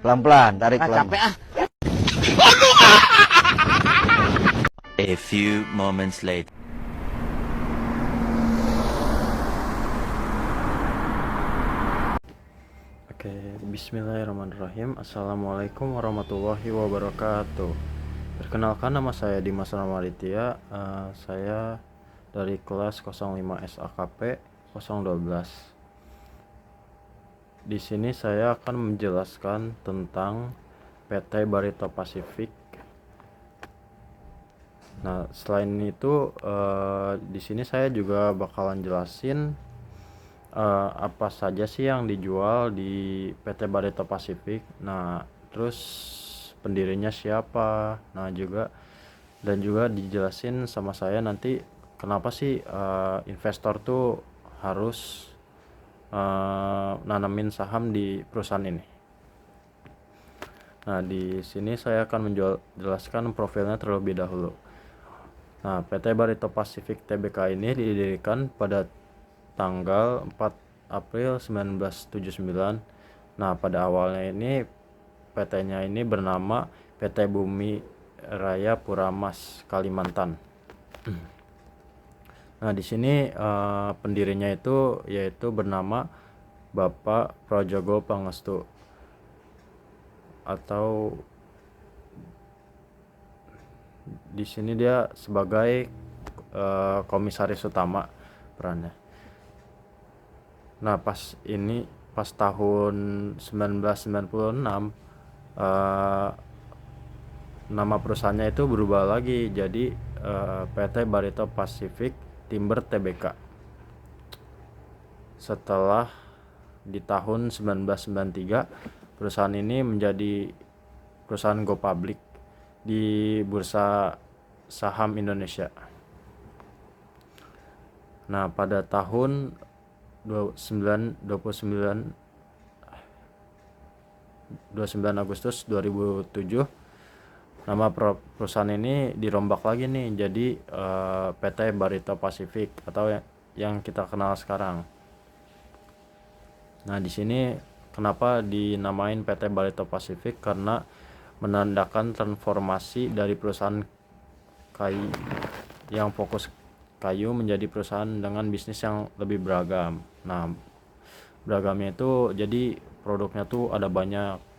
Pelan-pelan, tarik pelan. Capek ah. A few moments later. Oke, bismillahirrahmanirrahim. Assalamualaikum warahmatullahi wabarakatuh. Perkenalkan, nama saya Dimas Ramaditya. Saya dari kelas 05 SAKP 012. Di sini saya akan menjelaskan tentang PT Barito Pacific. Nah, selain itu di sini saya juga bakalan jelasin apa saja sih yang dijual di PT Barito Pacific. Nah, terus pendirinya siapa. Nah, juga dijelasin sama saya nanti kenapa sih investor tuh harus nanamin saham di perusahaan ini. Nah, di sini saya akan menjelaskan profilnya terlebih dahulu. Nah, PT Barito Pacific Tbk ini didirikan pada tanggal 4 April 1979. Nah, pada awalnya ini PT-nya ini bernama PT Bumi Raya Puramas Kalimantan. Nah, di sini pendirinya itu yaitu bernama Bapak Prajogo Pangestu, atau di sini dia sebagai komisaris utama perannya. Nah, pas tahun 1996 nama perusahaannya itu berubah lagi jadi PT Barito Pacific Timber Tbk. Setelah di tahun 1993 perusahaan ini menjadi perusahaan go public di Bursa Saham Indonesia. Nah, pada tahun 29 Agustus 2007 nama perusahaan ini dirombak lagi nih jadi PT Barito Pacific atau yang kita kenal sekarang. Nah, di sini kenapa dinamain PT Barito Pacific, karena menandakan transformasi dari perusahaan kayu yang fokus kayu menjadi perusahaan dengan bisnis yang lebih beragam. Nah, beragamnya itu jadi produknya tuh ada banyak.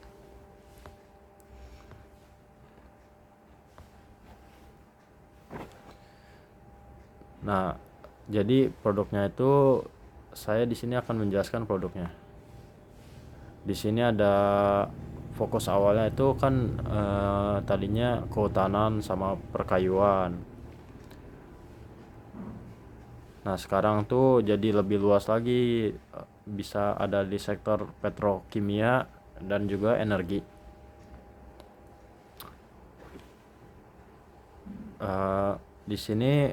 Nah, jadi produknya itu saya di sini akan menjelaskan produknya. Di sini ada fokus awalnya itu kan tadinya kehutanan sama perkayuan. Nah, sekarang tuh jadi lebih luas lagi, bisa ada di sektor petrokimia dan juga energi. Di sini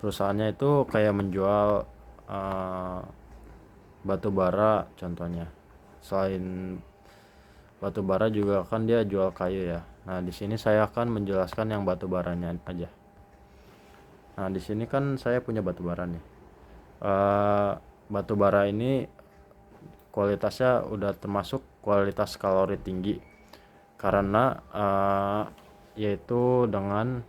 perusahaannya itu kayak menjual batu bara contohnya. Selain batu bara juga kan dia jual kayu ya. Nah, di sini saya akan menjelaskan yang batu baranya aja. Nah, di sini kan saya punya batu bara nih. Batu bara ini kualitasnya udah termasuk kualitas kalori tinggi karena yaitu dengan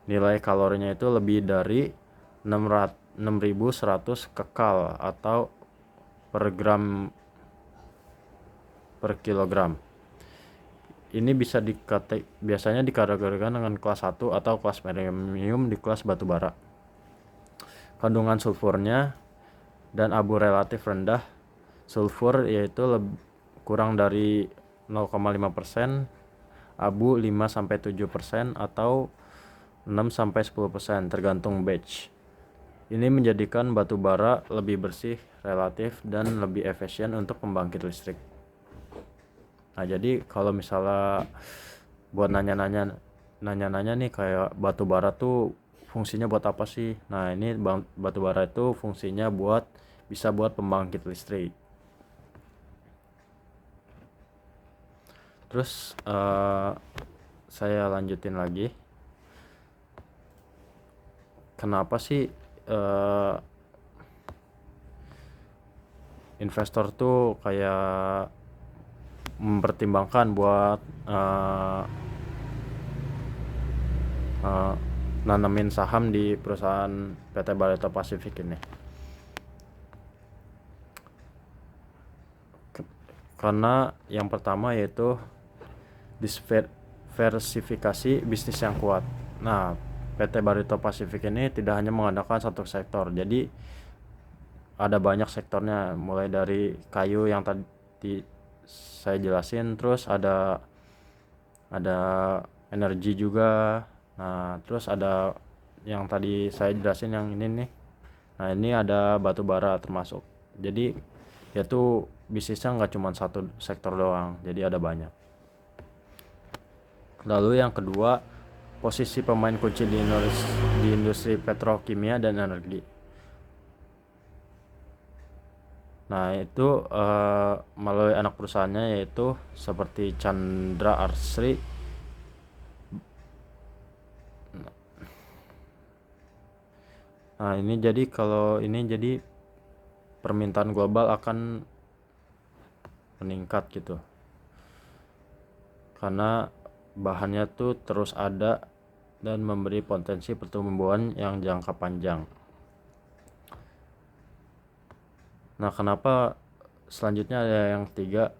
nilai kalorinya itu lebih dari 6.100 kekal atau per gram per kilogram. Ini biasanya dikategorikan dengan kelas 1 atau kelas premium di kelas batu bara. Kandungan sulfurnya dan abu relatif rendah. Sulfur yaitu kurang dari 0,5%, abu 5-7% atau 6-10% tergantung batch. Ini menjadikan batu bara lebih bersih relatif dan lebih efisien untuk pembangkit listrik. Nah, jadi kalau misalnya buat nanya-nanya nih kayak batu bara tuh fungsinya buat apa sih? Nah, ini batu bara itu fungsinya bisa buat pembangkit listrik. Terus saya lanjutin lagi. Kenapa sih investor tuh kayak mempertimbangkan buat nanamin saham di perusahaan PT Barito Pacific ini. Karena yang pertama yaitu diversifikasi bisnis yang kuat. Nah, PT Barito Pacific ini tidak hanya mengandalkan satu sektor, jadi ada banyak sektornya, mulai dari kayu yang tadi saya jelasin, terus ada energi juga. Nah, terus ada yang tadi saya jelasin yang ini nih. Nah, ini ada batu bara termasuk. Jadi yaitu bisnisnya nggak cuma satu sektor doang, jadi ada banyak. Lalu yang kedua, posisi pemain kunci di industri petrokimia dan energi. Nah, itu melalui anak perusahaannya yaitu seperti Chandra Asri, nah ini jadi kalau ini jadi permintaan global akan meningkat gitu, karena bahannya tuh terus ada dan memberi potensi pertumbuhan yang jangka panjang. Nah, kenapa selanjutnya ada yang ketiga?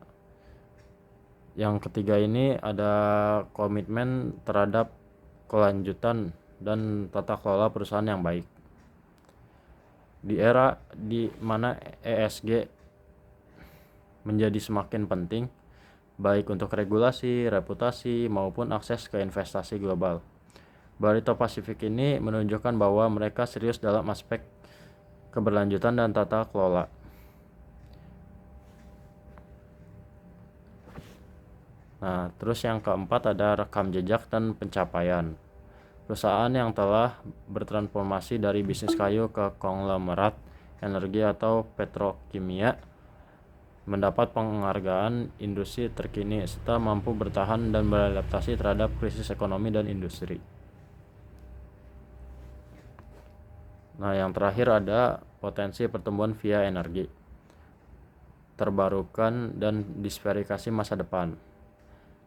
Yang ketiga ini ada komitmen terhadap kelanjutan dan tata kelola perusahaan yang baik. Di era di mana ESG menjadi semakin penting, baik untuk regulasi, reputasi, maupun akses ke investasi global, Barito Pacific ini menunjukkan bahwa mereka serius dalam aspek keberlanjutan dan tata kelola. Nah, terus yang keempat ada rekam jejak dan pencapaian. Perusahaan yang telah bertransformasi dari bisnis kayu ke konglomerat energi atau petrokimia mendapat penghargaan industri terkini serta mampu bertahan dan beradaptasi terhadap krisis ekonomi dan industri. Nah, yang terakhir ada potensi pertumbuhan via energi terbarukan dan diversifikasi masa depan.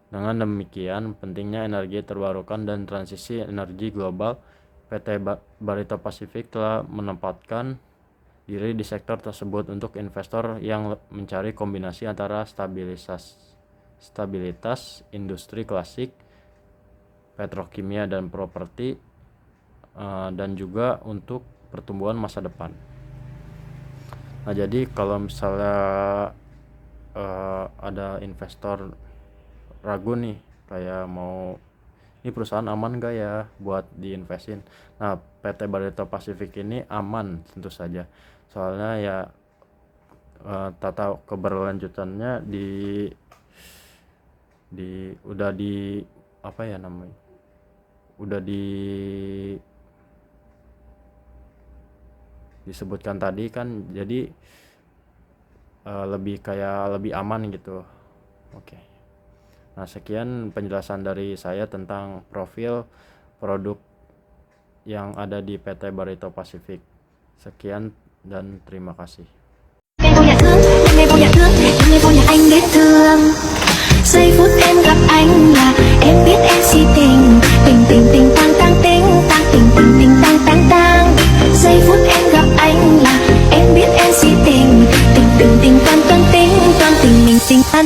Dengan demikian, pentingnya energi terbarukan dan transisi energi global, PT Barito Pacific telah menempatkan diri di sektor tersebut untuk investor yang mencari kombinasi antara stabilitas industri klasik, petrokimia dan properti, dan juga untuk pertumbuhan masa depan. Nah, jadi kalau misalnya ada investor ragu nih, kayak mau ini perusahaan aman gak ya buat diinvestin. Nah, PT Barito Pacific ini aman tentu saja, soalnya ya tata keberlanjutannya udah di apa ya namanya, udah disebutkan tadi kan, jadi lebih aman gitu. Oke. Nah, sekian penjelasan dari saya tentang profil produk yang ada di PT Barito Pacific. Sekian dan terima kasih. Giây phút em gặp anh là em biết em si tình, tình tình tình tang tang ting tang tình tình tình tang tang tang. Giây phút em gặp anh là em biết em si tình, tình tình tình tang tang ting tang tình mình tình tang.